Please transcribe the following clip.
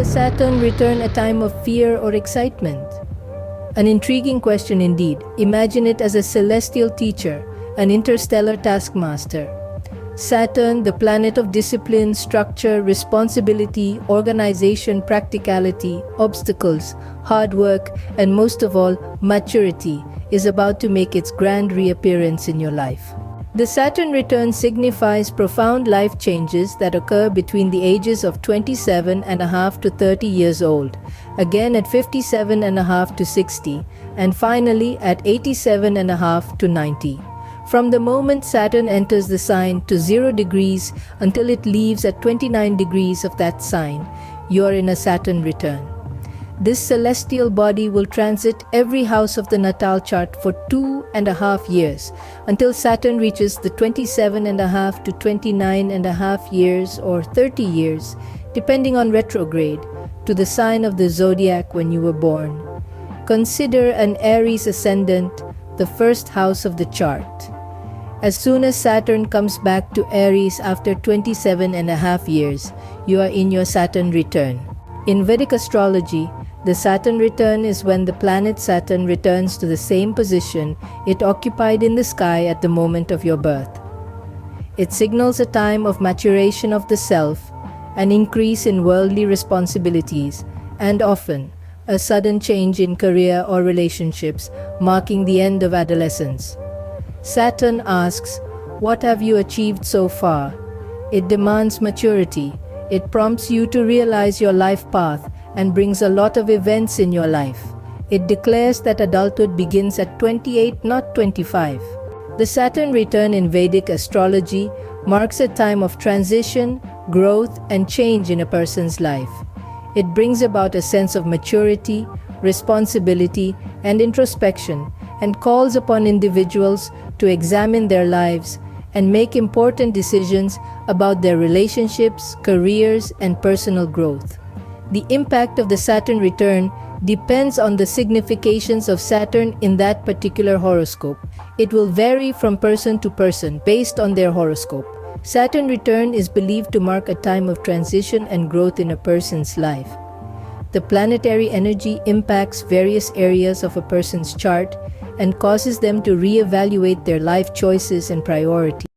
the Saturn return a time of fear or excitement? An intriguing question indeed. Imagine it as a celestial teacher, an interstellar taskmaster. Saturn, the planet of discipline, structure, responsibility, organization, practicality, obstacles, hard work, and most of all, maturity, is about to make its grand reappearance in your life. The Saturn return signifies profound life changes that occur between the ages of 27.5 to 30 years old, again at 57.5 to 60, and finally at 87.5 to 90. From the moment Saturn enters the sign to 0 degrees until it leaves at 29 degrees of that sign, you are in a Saturn return. This celestial body will transit every house of the natal chart for 2.5 years, until Saturn reaches the 27.5 to 29.5 years or 30 years, depending on retrograde, to the sign of the zodiac when you were born. Consider an Aries ascendant, the first house of the chart. As soon as Saturn comes back to Aries after 27.5 years, you are in your Saturn return. In Vedic astrology, the Saturn return is when the planet Saturn returns to the same position it occupied in the sky at the moment of your birth. It signals a time of maturation of the self, an increase in worldly responsibilities, and often a sudden change in career or relationships, marking the end of adolescence. Saturn asks, "What have you achieved so far?" It demands maturity. It prompts you to realize your life path and brings a lot of events in your life. It declares that adulthood begins at 28, not 25. The Saturn return in Vedic astrology marks a time of transition, growth, and change in a person's life. It brings about a sense of maturity, responsibility, and introspection, and calls upon individuals to examine their lives and make important decisions about their relationships, careers, and personal growth. The impact of the Saturn return depends on the significations of Saturn in that particular horoscope. It will vary from person to person based on their horoscope. Saturn return is believed to mark a time of transition and growth in a person's life. The planetary energy impacts various areas of a person's chart and causes them to reevaluate their life choices and priorities.